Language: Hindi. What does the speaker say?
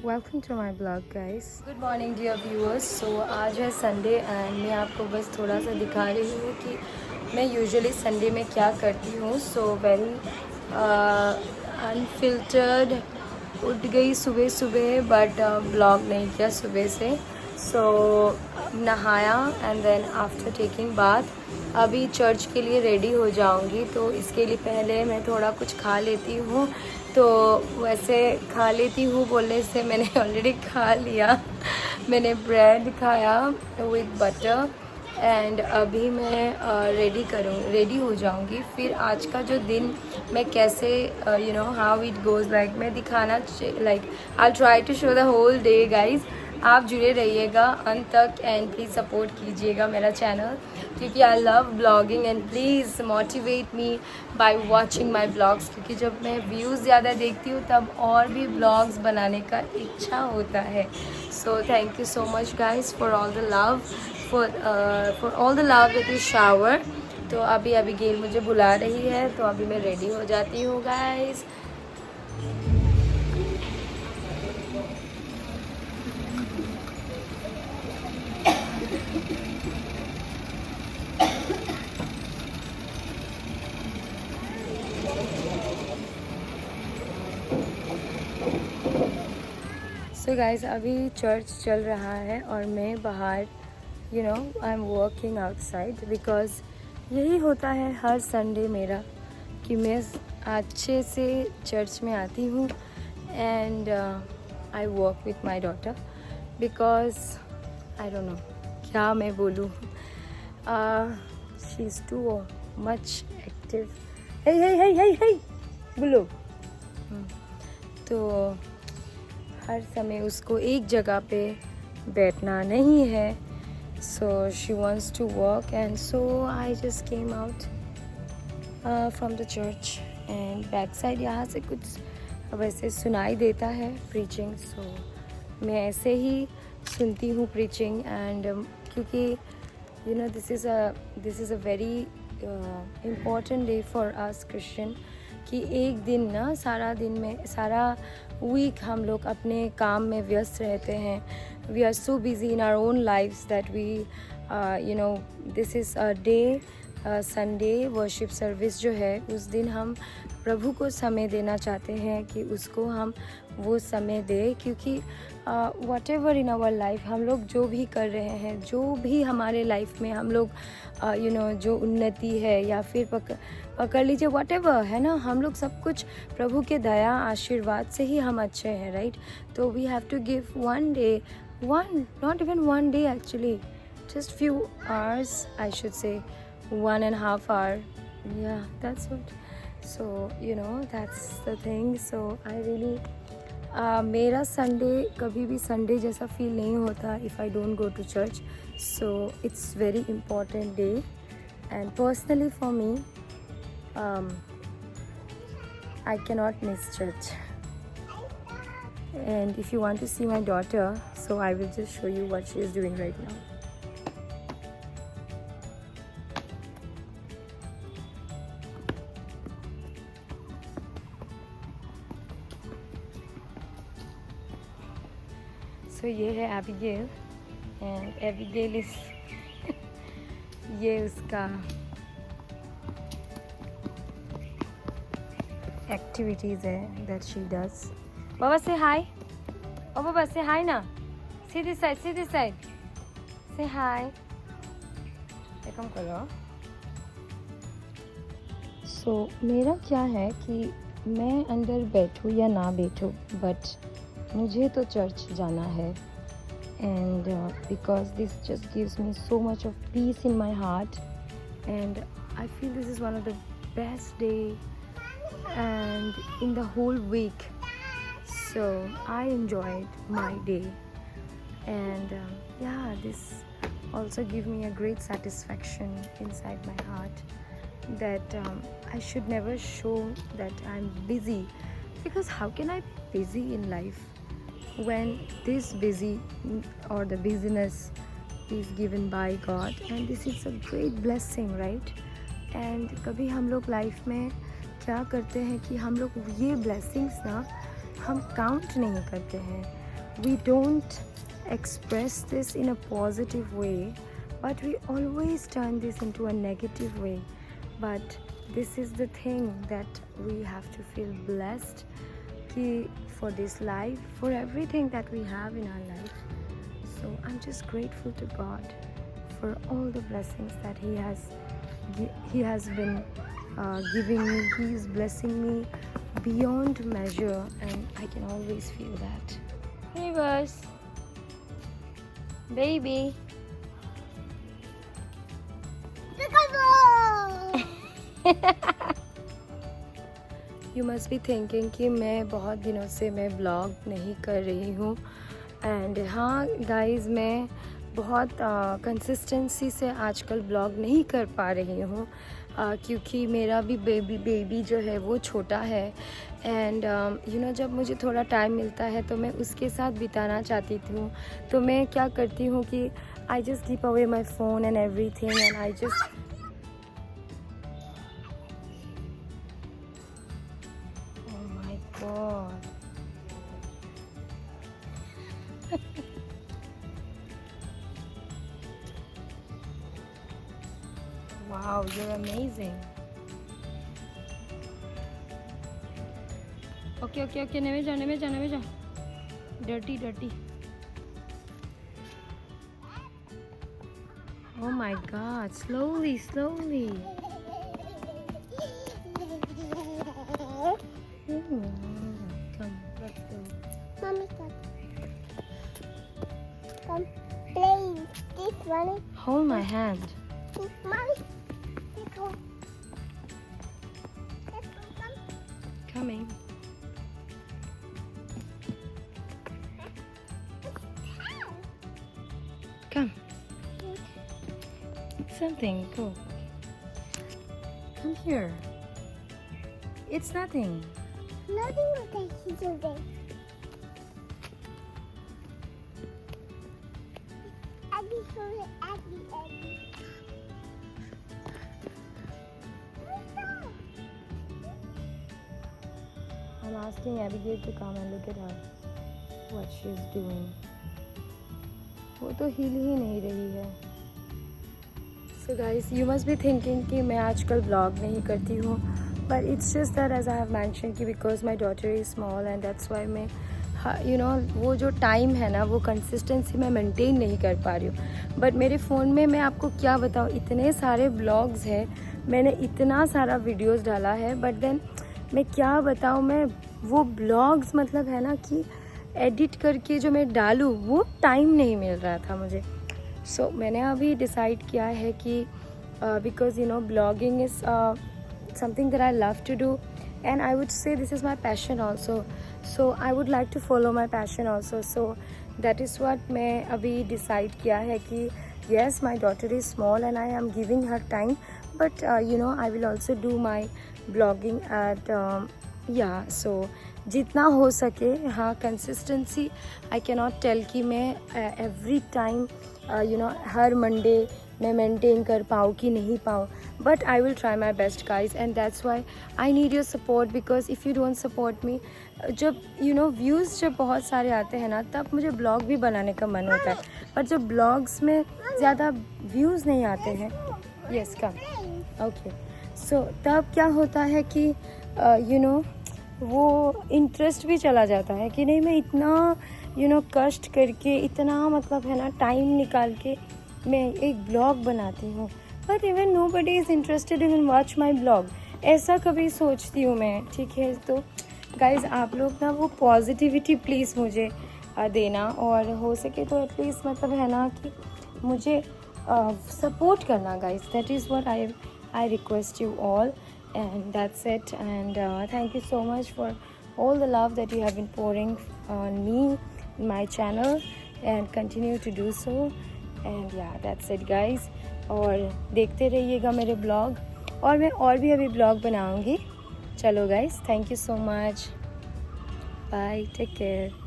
Welcome to my blog guys. Good morning dear viewers. So आज है संडे एंड मैं आपको बस थोड़ा सा दिखा रही हूँ कि मैं यूजुअली संडे में क्या करती हूँ। सो वेरी अनफिल्टर्ड उठ गई सुबह सुबह बट ब्लॉग नहीं किया सुबह से। सो नहाया and then after taking bath अभी चर्च के लिए रेडी हो जाऊंगी। तो इसके लिए पहले मैं थोड़ा कुछ खा लेती हूँ। तो वैसे खा लेती हूँ बोलने से मैंने ऑलरेडी खा लिया। मैंने ब्रेड खाया विद बटर एंड अभी मैं रेडी हो जाऊंगी। फिर आज का जो दिन मैं कैसे हाउ इट गोज़ लाइक मैं दिखाना like I try to show the whole day guys. आप जुड़े रहिएगा अंत तक एंड प्लीज़ सपोर्ट कीजिएगा मेरा चैनल क्योंकि I love blogging and please motivate me by watching my blogs क्योंकि जब मैं व्यूज़ ज़्यादा देखती हूँ तब और भी ब्लॉग्स बनाने का इच्छा होता है। So thank you so much guys for all the love for all the love that you shower. तो अभी गेल मुझे बुला रही है तो अभी मैं रेडी हो जाती हूँ गाइज। सो गाइज अभी चर्च चल रहा है और मैं बाहर I am working outside because यही होता है हर संडे मेरा कि मैं अच्छे से चर्च में आती हूँ and I work with my daughter because I don't know क्या मैं बोलूँ। She is too much active. Hey बोलो। तो हर समय उसको एक जगह पे बैठना नहीं है। So she wants to work and so I just came out from the church and back side यहाँ से कुछ वैसे सुनाई देता है प्रीचिंग। सो मैं ऐसे ही सुनती हूँ प्रीचिंग एंड क्योंकि this is a very important day for us Christian कि एक दिन ना सारा वीक हम लोग अपने काम में व्यस्त रहते हैं। We are so busy in our own lifes that we this is a day Sunday worship service जो है उस दिन हम प्रभु को समय देना चाहते हैं कि उसको हम वो समय दें क्योंकि whatever in our life हम लोग जो भी कर रहे हैं जो भी हमारे लाइफ में हम लोग जो उन्नति है या फिर पकड़ लीजिए वट एवर है ना, हम लोग सब कुछ प्रभु के दया आशीर्वाद से ही हम अच्छे हैं राइट। तो we have to give not even one day actually just few hours I should say 1.5 hour, yeah that's what. So that's the thing. So I really मेरा संडे कभी भी संडे जैसा फील नहीं होता if I don't go to church. So it's very important day and personally for me I cannot miss church. And if you want to see my daughter, so I will just show you what she is doing right now. So ये है एबिगेल एंड एबिगेल इस ये उसका एक्टिविटीज़ है दैट शी डज। बाबा से हाय। ओ बाबा से हाय ना, सीधी साइड से हाय कम करो। सो मेरा क्या है कि मैं अंदर बैठूँ या ना बैठूँ बट मुझे तो चर्च जाना है and because this just gives me so much of peace in my heart and I feel this is one of the best day and in the whole week. So I enjoyed my day and this also give me a great satisfaction inside my heart that I should never show that I'm busy because how can I be busy in life when this busy or the busyness is given by God and this is a great blessing right. and कभी हम लोग लाइफ में क्या करते हैं कि हम लोग ये blessings ना हम काउंट नहीं करते हैं we don't express this in a positive way, but we always turn this into a negative way. But this is the thing that we have to feel blessed ki for this life, for everything that we have in our life. So I'm just grateful to God for all the blessings that He has been giving me. He is blessing me beyond measure, and I can always feel that. Hey boss, baby. You must be thinking कि मैं बहुत दिनों से मैं ब्लॉग नहीं कर रही हूँ. एंड हाँ गाइज़, मैं बहुत कंसिस्टेंसी से आजकल ब्लॉग नहीं कर पा रही हूँ क्योंकि मेरा भी बेबी जो है वो छोटा है. एंड यू नो, जब मुझे थोड़ा टाइम मिलता है तो मैं उसके साथ बिताना चाहती हूँ. तो मैं क्या करती हूँ कि I just keep away my phone and everything, and I just God. Wow, you're amazing. Okay. Neme ja. Dirty. Oh my God, slowly. Come, let's go. Mommy, come play this one. Hold my hand. Mommy, let's go. Come. Coming. Come. Something, go. Come here. It's nothing. Nothing will take you today. Abby. I'm asking Abigail to come and look at her. What she's doing. वो तो हिल ही नहीं रही है. So guys, you must be thinking कि मैं आजकल ब्लॉग नहीं करती हूँ. But it's just that as I have mentioned कि because my daughter is small and that's why मैं you know वो जो टाइम है ना वो कंसिस्टेंसी मैं मेंटेन नहीं कर पा रही हूँ. बट मेरे फ़ोन में मैं आपको क्या बताऊँ, इतने सारे ब्लॉग्स हैं, मैंने इतना सारा वीडियोस डाला है. बट देन मैं क्या बताऊँ, मैं वो ब्लॉग्स मतलब है ना कि एडिट करके जो मैं डालूँ वो टाइम नहीं मिल रहा था मुझे. सो मैंने अभी डिसाइड किया है कि because you know blogging is something that I love to do, and I would say this is my passion also, so I would like to follow my passion also. So that is what मैं अभी decide किया है कि yes, my daughter is small and I am giving her time, but you know I will also do my blogging at yeah, so जितना हो सके. हाँ, consistency I cannot tell कि मैं every time you know her Monday मैं मेंटेन कर पाऊँ कि नहीं पाऊँ, but I will try my best guys. And that's why I need your support, because if you don't support me, जब यू नो व्यूज़ जब बहुत सारे आते हैं ना तब मुझे ब्लॉग भी बनाने का मन होता है. पर जब ब्लॉग्स में ज़्यादा व्यूज़ नहीं आते हैं, यस कम ओके, सो तब क्या होता है कि यू नो वो इंटरेस्ट भी चला जाता है कि नहीं मैं इतना यू नो कष्ट करके इतना मतलब है ना टाइम निकाल के मैं एक ब्लॉग बनाती हूँ, but even nobody is interested in watch my blog. ऐसा कभी सोचती हूँ मैं. ठीक है, तो गाइज़ आप लोग ना वो पॉजिटिविटी प्लीज़ मुझे देना, और हो सके तो एटलीस्ट मतलब है ना कि मुझे सपोर्ट करना guys. That is what I request you all, and that's it. And thank you so much for all the love that you have been pouring on me, my channel, and continue to do so. And yeah, that's it guys. और देखते रहिएगा मेरे ब्लॉग, और मैं और भी अभी ब्लॉग बनाऊंगी. चलो guys, thank you so much. Bye, take care.